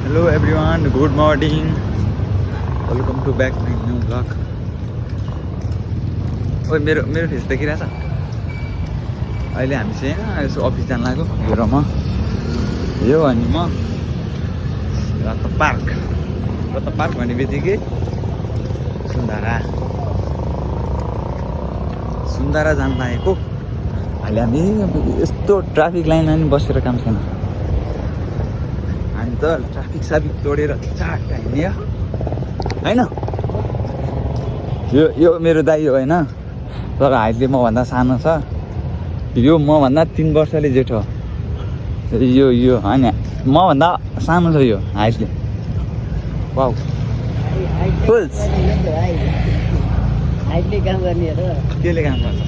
Hello everyone, good morning. Welcome to back my new vlog. ओइ मेरो face देखिरहेछ अहिले हामी चाहिँ हैन यसो अफिस जान लाग्यो यो अनि म रत्न पार्क भन्ने बित्तिकै सुन्दारा जान लागेको अहिले हामी यस्तो ट्राफिक लाइनमा नि बसेर काम छैन हामी त ट्राफिक तोडेर चाट हिँड्यो हैन यो मेरो दाइ हो हैन तर हाइटले मभन्दा सानो छ यो मभन्दा 3 वर्षले जेठो यो हैन मभन्दा सानो छ यो हाइटले वाउ फुल्स हाइटले काम गर्ने हो केले काम गर्छ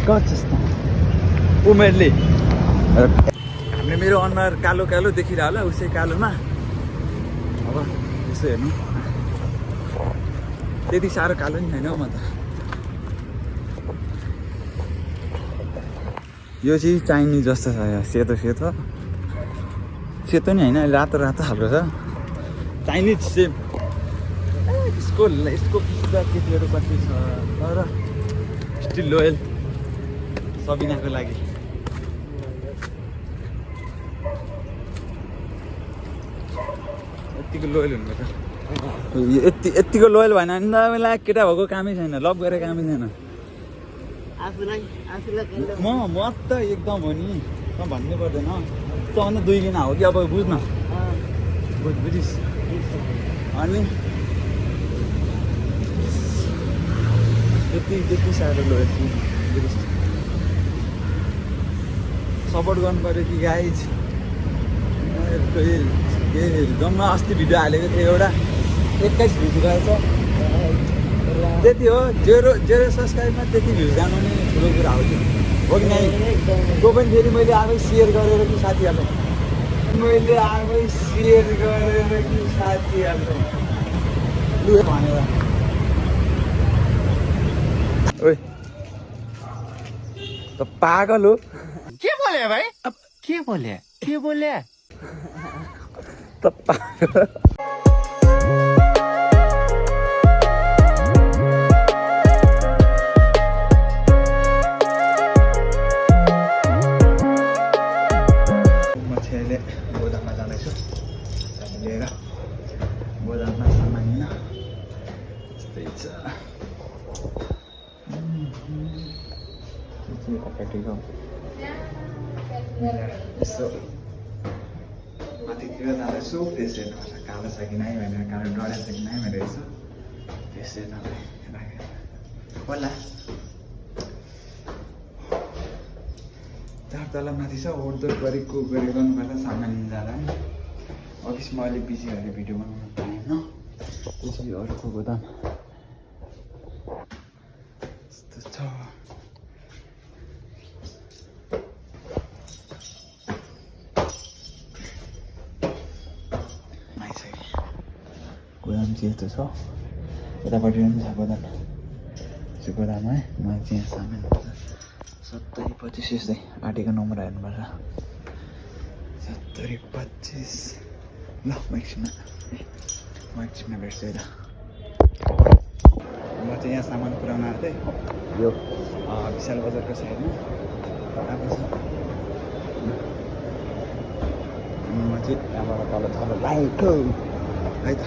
गर्छस् त उमेरले हामीले मेरो अनुहार कालो देखिरह होला उसै कालोमा अब यसो हेर्नु त्यति साह्रो कालो नि छैन हौ म त यो चाहिँ चाइनिज जस्तो छ सेतो नि होइन रातो खालको छ चाइनिज सेम यसको केटीहरू कति छ तर स्टिल लोयल सबिनाको लागि यत्तिको लोयल हुनुपर्छ यत्तिको लोयल भएन भने त मलाई केटा भएको कामै छैन लभ गरेर कामै छैन म त एकदम हो नि त भन्नै पर्दैन तँभन्दा 2 गुणा हो कि अब बुझ्न बुझिस् अनि त्यति साह्रो लोयल बुझिस् सपोर्ट गर्नु पऱ्यो कि गाइज जम्म अस्ति भिडियो हालेको थियो एउटा 21 भ्युज रहेछ त्यति हो जेरो सब्सक्राइबमा त्यति भ्युज जानु नि ठुलो कुरा हो कि हो कि नै त्यो पनि फेरि मैले आफै सेयर गरेर कि साथीहरूलाई लु भनेर ओइ त पागल हो के बोले भाइ के बोले त पागल गोदाममा जाँदैछु लिएर गोदाममा सामान लिन यस्तै छ यसो माथितिर जाँदैछु फेस हेर्नुपर्छ कालो छ कि नै भनेर कालो डढेको छ कि नै भनेर यसो फेस हेर्नलाई राखेर होला चार तल माथि छ ओर्दोर गरेको गर्नुपर्छ सामान लिन जाँदा नि अफिसमा अहिले बिजी भएर भिडियो बनाउनु पाएन त्यसरी अर्को गोदाम यस्तो छ गोदाम चाहिँ यस्तो छ यतापट्टि पनि छ गोदाम त्यो गोदाम है मलाई चाहिँ सामान 70-25 यस्तै आँटेको नम्बर हेर्नुपर्छ 70-25 ल मैक्सिममा भेट्छ है त म चाहिँ यहाँ सामान पुऱ्याउन आएको थिएँ यो विशाल बजारको साइडमा आएको छ अनि म चाहिँ यहाँबाट तल लागेको है त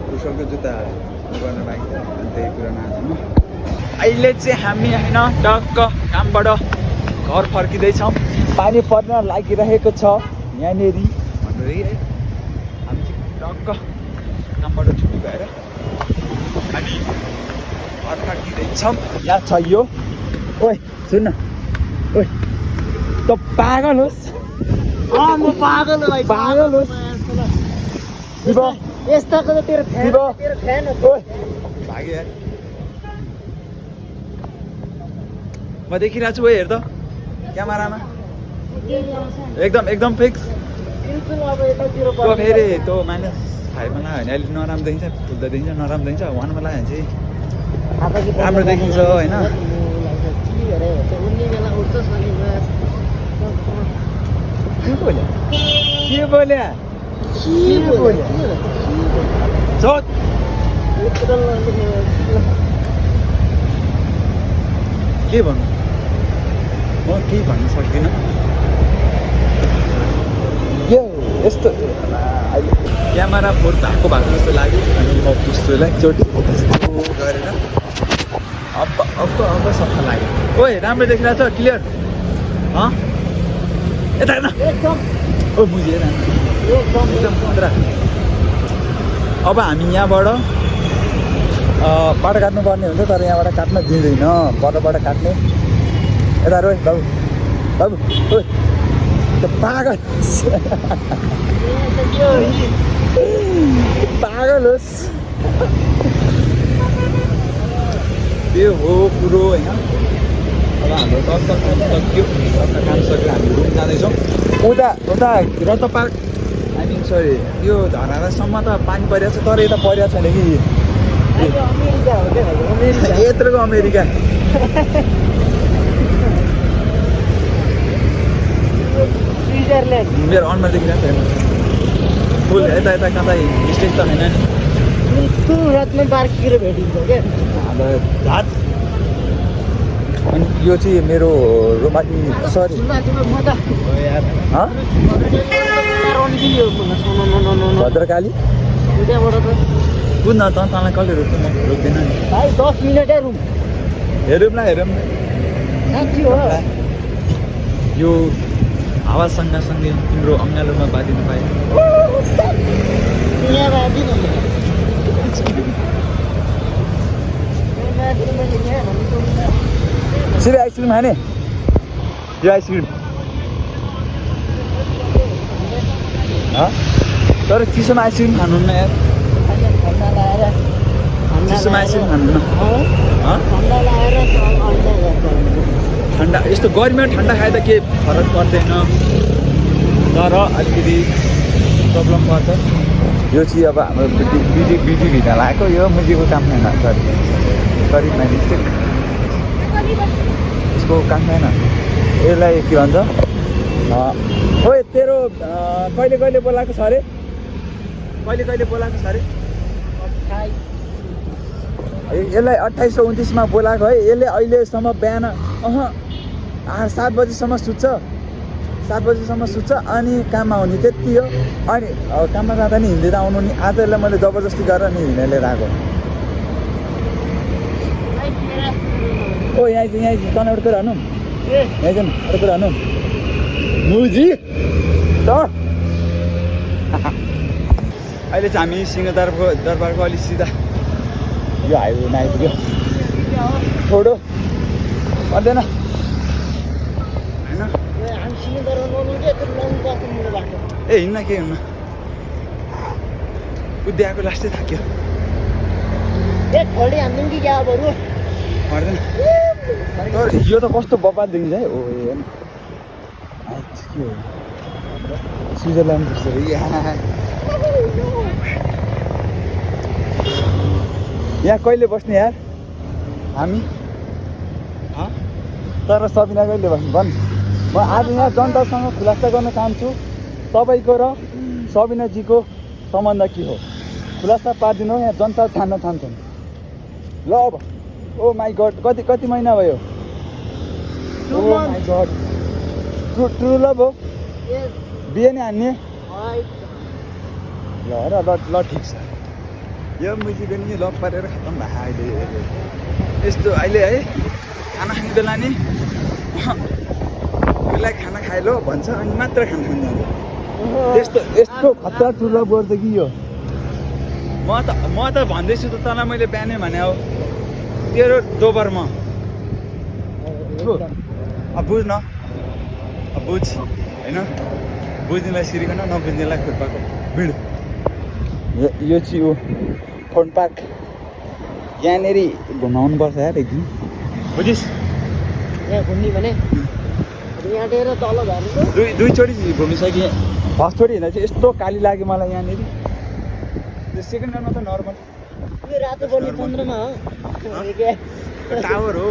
कृषकको जुत्ता गर्न बाँकी छ अनि त्यही पुरानो आएको अहिले चाहिँ हामी होइन टक्क कामबाट घर फर्किँदैछौँ पानी पर्न लागिरहेको छ यहाँनिर भन्दै है हामी चाहिँ टक्क कामबाट छुट्टी भएर हामी घर फर्किँदैछौँ यहाँ छ यो ओइ सुन ओइ त पागल होस् म पागल हो भाइ पागल होस् यस्ताको त तेरो फ्यान हो भाग्यो यार म देखिरहेको छु हेर त क्यामेरामा एकदम फिक्स बिल्कुल अब यतातिर फेरि त्यो माइनस 5मा लाग्यो भने अहिले नराम्रो देखिन्छ, फुल्दा देखिन्छ, नराम्रो देखिन्छ। 1मा लाग्यो भने चाहिँ राम्रो देखिन्छ होइन। के बोल्यो चोट के भन्नु, म केही भन्न सक्दिनँ। यस्तो अहिले क्यामेरा फोर भएको जस्तो लाग्यो अनि म पुस्तुलाई चोटि यस्तो गरेर अब सफा लाग्यो। ओए राम्रो देखिरहेको छ, क्लियर यता हेर्न। ओ बुझेँ एकदम खतरा। अब हामी यहाँबाट बाटो काट्नुपर्ने हुन्छ, तर यहाँबाट काट्न दिँदैन, बाटोबाट काट्ने। यता रोए बाबु बाबु ओ त्यो पागल पागल होस् त्यो हो कुरो होइन। अब हाम्रो टक्क काम सक्यो, टक्क काम सक्यो, हामी रुम जाँदैछौँ। उता उता रत्न पार्क आई मिन सरी यो धरारासम्म त पानी परिरहेको छ, तर यता परिरहेको छैन कि। यत्रोको अमेरिका मेरो अनुहार देखिरहेको छैन। फुल यता यता कतै मिस्टेक त छैन नि। रत्न पार्कतिर भेटिन्छ क्या झात। अनि यो चाहिँ मेरो रोमाली सरी भद्रकाली कुद्न त तँलाई कसले रोक्छ, म रोक्दिनँ नि भाइ। 10 मिनटै रुम हेरौँ न हेरौँ साँच्ची हो। यो आवाज सँगसँगै तिम्रो अङ्गालोमा बाँधिनु पाएँ। सिधै आइसक्रिम खाने यो आइसक्रिम तर चिसोमा आइसक्रिम खानुहुन्न यार, चिसोमा आइसक्रिम खानुहुन्न। ठन्डा यस्तो गर्मीमा ठन्डा खाए त केही फरक पर्दैन, तर अलिकति प्रब्लम पर्छ। यो चाहिँ अब हाम्रो बिटी भित्र लागेको, यो मुजीको काम छैन। सरी माइ मिस्टेक, यसको काम छैन। यसलाई के भन्छ, खोइ तेरो कहिले कहिले बोलाएको छ अरे, कहिले बोलाएको छ अरे। यसलाई 2829मा बोलाएको है। यसले अहिलेसम्म बिहान 7 बजीसम्म सुत्छ, 7 बजीसम्म सुत्छ अनि काममा आउने, त्यति हो। अनि काममा जाँदा नि हिँडेर आउनु नि। आज यसलाई मैले जबरजस्ती गरेर नि हिँडेर लिएर आएको। ओ यहाँ चाहिँ तन एउटा कुरा भनौँ, यहाँ चाहिँ एउटा कुरा भनौँ मुजी त अहिले चाहिँ हामी सिंहदरबारको अलिक सिधा यो हाइवेमा आइपुग्यो। छोडो पर्दैन होइन। ए हिँड्न के हुन्न, कुद्याएको लास्टै थाक्यो। पर्दैन तर यो त कस्तो बबाद देखिन्छ है। ओ हेर्नु के हो, स्विजरल्यान्ड जस्तो यहाँ कहिले बस्ने यार हामी, तर सबिना कहिले बस्ने भन्। म आज यहाँ जनतासँग खुलासा गर्न चाहन्छु, तपाईँको र सबिनाजीको सम्बन्ध के हो खुलासा पारिदिनु। यहाँ जनता जान्न चाहन्छन्। ल अब ओ माई गड कति महिना भयो? ओ माई गड ट्रु लभ हो, बिहे नै हान्ने। ल ल ठिक छ। यो मुजीको नि लभ पारेर खत्तम भयो अहिले। यस्तो अहिले है खाना खाने बेला नि उसलाई खाना खाइलो भन्छ अनि मात्र खाना खानु जान्छ। यस्तो खतरा ट्रु लभ गर्छ कि यो। म त भन्दैछु त तँलाई मैले बिहानै भने हो तेरो दोबरमा। अब बुझ न, अब बुझ होइन, बुझ्नेलाई सिरिकन नबुझ्नेलाई खुर्पाको भिड। यो चाहिँ हो फोन पार्क, यहाँनिर घुमाउनुपर्छ यार एक दिन, बुझिस्? यहाँ घुम्ने भने यहाँनिर तल झर्नु दुईचोटि घुमिसकेँ। फर्स्टचोटि हिँड्दा चाहिँ यस्तो काली लाग्यो मलाई यहाँनिर। सेकेन्ड राउन्डमा त नर्मल यो रातो बल्ने चन्द्रमा हो के टावर हो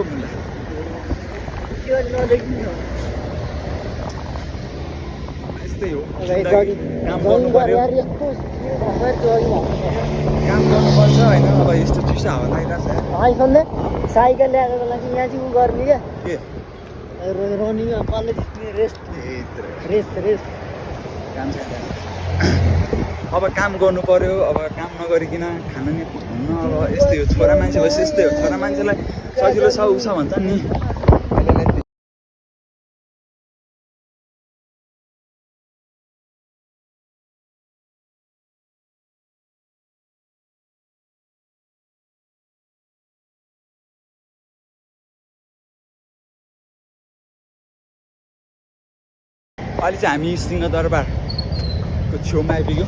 त्यो नदेखिन्छ यस्तै हो जगी काम गर्नु पर्यो यार यस्तो जगी काम गर्नुपर्छ होइन अब यस्तो चिसो हावा लागिरहेको छ भाइ सन्डे साइकल ल्याएको बेला चाहिँ यहाँ चाहिँ उ गर्ने क्या के रनिङ पाल्ने रेस्ट रेस काम छैन अब काम गर्नु पर्यो अब काम नगरिकन खाना नि हुन्न अब यस्तै हो छोरा मान्छे भएपछि यस्तै हो छोरा मान्छेलाई सजिलो छ उसा भन्छ नि अहिले चाहिँ हामी सिंहदरबारको छेउमा आइपुग्यौँ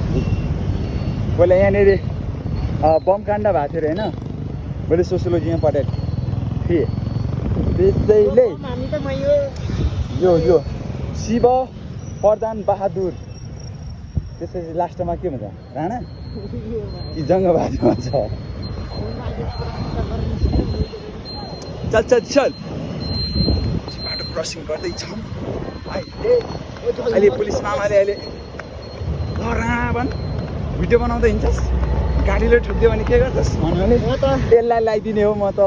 पहिला यहाँनिर बम काण्ड भएको थियो अरे होइन मैले सोसियोलोजीमा पढाएको थिएँ त्यसैले हामी त यो शिव प्रधान बहादुर त्यसपछि लास्टमा के भन्छ राणा कि जङ्गबहादुर भन्छ चल चल चल बाटो क्रसिङ गर्दैछौँ अहिले पुलिस मामाले अहिले भन भिडियो बनाउँदै हिँड्छस् गाडीले ठोकिदियो भने के गर्छस् भन्नु भने तेललाई लगाइदिने हो म त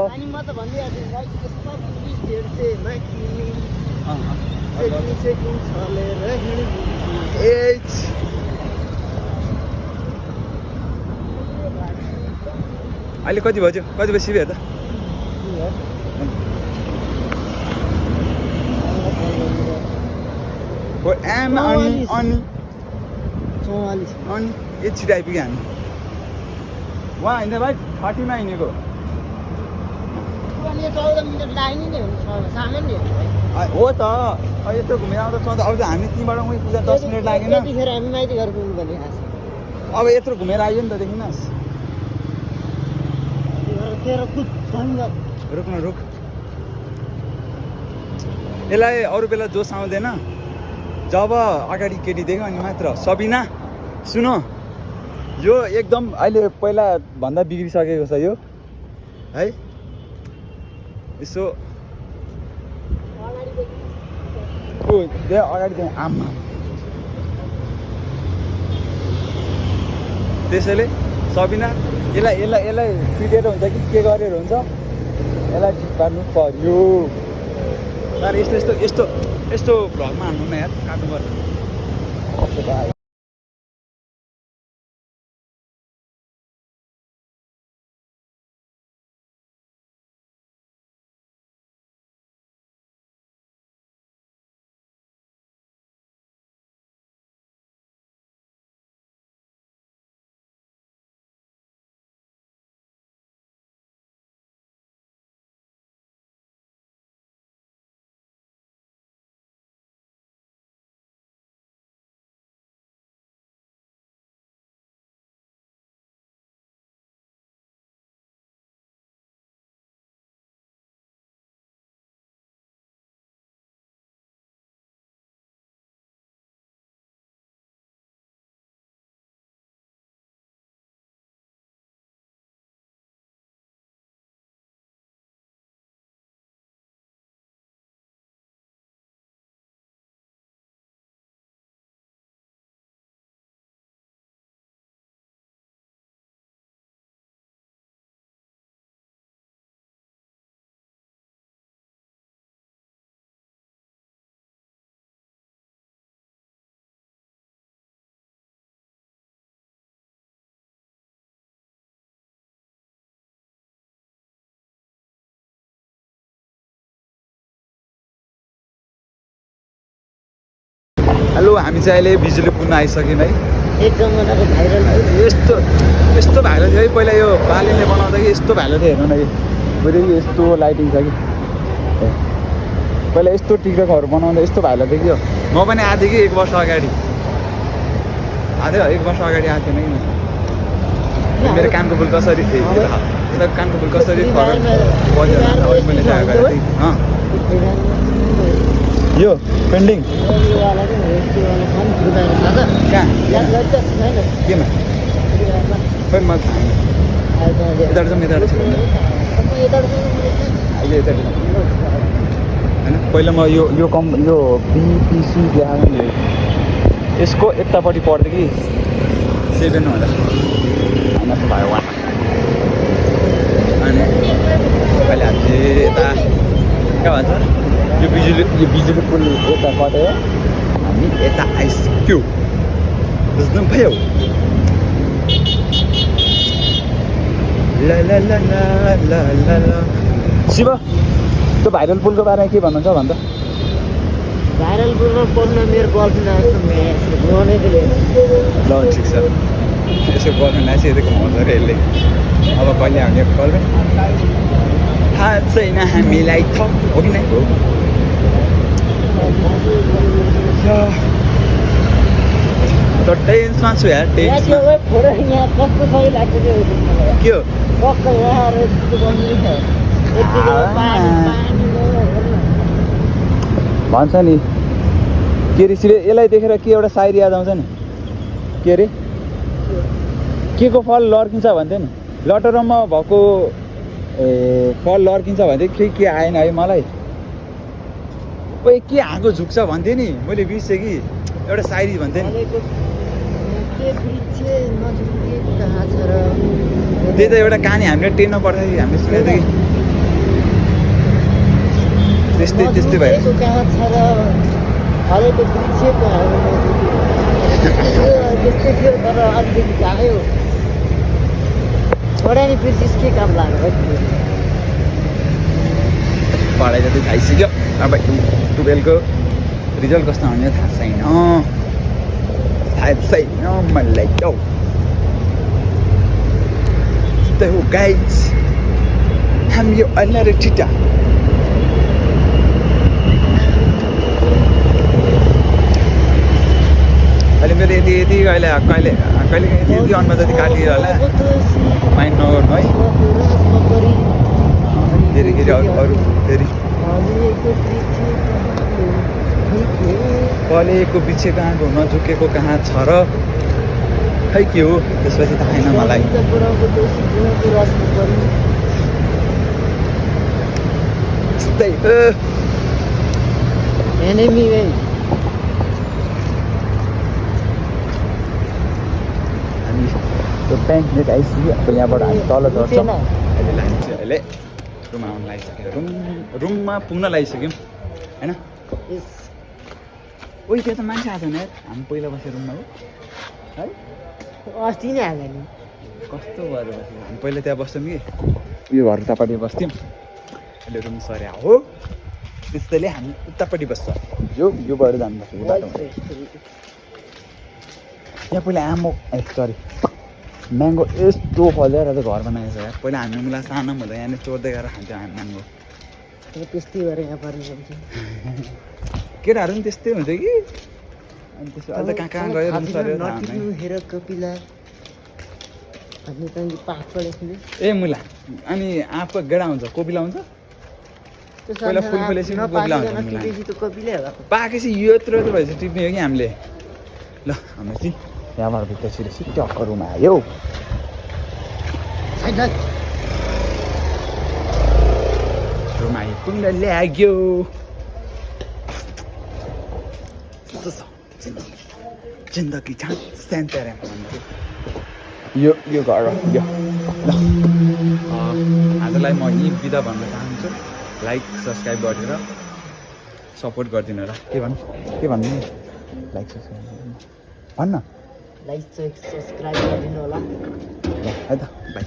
अहिले कति बज्यो कति बजी हेर त अनि यो छिटो आइपुग्यो हामी उहाँ होइन भाइ 30मा हिँडेको 14 मिनट लाग्ने नै हुन्छ सामान्य हो त यत्रो घुमेर आउँदा अब त हामी त्यहीँबाट उहीँ पुग्दा 10 मिनट लागेन त्यतिखेर हामी माइती घर पुग्नु पर्ने खास अब यत्रो घुमेर आयो नि त देखिनुहोस् रुक न रुक यसलाई अरू बेला जोस आउँदैन जब अगाडि केटी देख्यो अनि मात्र सबिना सुन यो एकदम अहिले पहिला भन्दा बिग्रिसकेको छ यो है यसो अगाडि देख्यो आमा त्यसैले सबिना यसलाई पिटेर हुन्छ कि के गरेर हुन्छ यसलाई ठिक पार्नु पर्यो तर यस्तो भ्लगमा हान्नु न यार काट्नु पर्छ हेलो हामी चाहिँ अहिले बिजुली पुग्न आइसक्यौँ है एक जमानाको भाइरल यस्तो भाइरल थियो है पहिला यो बालीले बनाउँदा कि यस्तो भाइरल थियो हेर्नु न यो बरु यस्तो लाइटिङ छ कि पहिला यस्तो टिकटकहरू बनाउँदा यस्तो भाइरल थियो कि यो म पनि आएको थिएँ कि 1 वर्ष अगाडि आएको 1 वर्ष अगाडि आएको थिएन कि मेरो कानको फुल कसरी यता कानको फुल कसरी फरक बज्यो मैले जाएको यो पेन्डिङ कहाँ केमा खै म थाहा छैन। यताबाट जाउँ यताबाट चाहिँ भन्दा अहिले यताबाट होइन पहिला म यो बिपिसी देखाएको नि यसको यतापट्टि पढ्दै कि 7 होला होइन त भयो 1 अनि अहिले हामी चाहिँ यता के भन्छ यो बिजुली पुल यता कटेर हामी यता आइसक्यो बुझ्नु भयो ल ल ल ल ल ल ल शिव त्यो भाइरल पुलको बारेमा के भन्नुहुन्छ भन्छ भाइरल पुलमा पढ्न मेरो गर्लफ्रेन्ड आएको गनेको ल ठिक छ यसो गर्नु नाच्यो यति घुमाउँछ अरे यसले अब कहिले आउने गर्लफ्रेन्ड थाहा छैन हामीलाई थप हो कि नै हो त टेन्समा छु यार टेन्समा फोटो यहाँ कस्तो सही लाग्छ त्यो के हो पक्क यहाँ यस्तो बन्नु छ भन्छ नि के रे सिरे यसलाई देखेर के एउटा सायरी याद आउँछ नि के अरे के को फल लड्किन्छ भन्थ्यो नि लटरमा भएको फल लड्किन्छ भन्थ्यो के आएन है मलाई ओए के आगो झुक्छ भन्थ्यो नि मैले बिर्सेँ कि एउटा सायरी भन्थेँ नि त्यही त एउटा कहानी हामीले टेनमा पढ्दाखेरि हामीले सुनेको थियो कि त्यस्तै भयो के काम लाग्यो पढाइ जति खाइसक्यो अब 12को रिजल्ट कस्तो आउने थाहा छैन मलाई त्यस्तै हो गाइज हामी यो अन्य ठिटा अहिले मेरो यति अहिले कहिले यति अनुमा जति काटियो होला माइन्ड नगर्नु है फेरि अरू फेरि पलेको पछि कहाँको नझुकेको कहाँ छ र खै के हो त्यसपछि थाहा छैन मलाई यस्तै हामी त्यो ब्याङ्क नेट आइसक्यो अब यहाँबाट हामी तल झर्छौँ अहिले रुम आउनु लागिसक्यो रुममा पुग्न लागिसक्यौँ होइन ओइ त्यो त मान्छे आएको छैन यार हामी पहिला बसेर रुममा है अस्ति नै आएको नि कस्तो भएर बस्यो हामी पहिला त्यहाँ बस्थ्यौँ कि उयो घर उतापट्टि बस्थ्यौँ अहिले रुम सर्या हो त्यस्तैले हामी उतापट्टि बस्छ यो भएर जानुपर्छ बाटो यहाँ पहिला आमो सरी म्याङ्गो यस्तो फलेर त घर बनाएको छ यार पहिला हामी मलाई सानो हुँदा यहाँनिर चोर्दै गएर खान्थ्यौँ हामी म्याङ्गो त्यस्तै गरेर यहाँ पर्नु केटाहरू पनि त्यस्तै हुन्छ कि अनि त्यसो अहिले त कहाँ गयो रुम सरेर हेर कपिला ए मुला अनि आँपको गेडा हुन्छ कोपिला हुन्छ पहिला फुल फुलेपछि कोपिला हुन्छ पाकेपछि यत्रो यत्रो भएपछि टिप्ने हो कि हामीले ल हाम्रो चाहिँ यहाँबाट भित्र छिरेपछि टक्क रुम आयो रुम आइपुग्न लाग्यो जिन्दगी छ सेन्टर यो घर हो यो ल आजलाई म यहीँ बिदा भन्न चाहन्छु लाइक सब्सक्राइब गरेर सपोर्ट गरिदिनु होला के भन्नु लाइक सब्सक्राइब भन्न लाइक सब्सक्राइब गरिदिनु होला ल है त बाई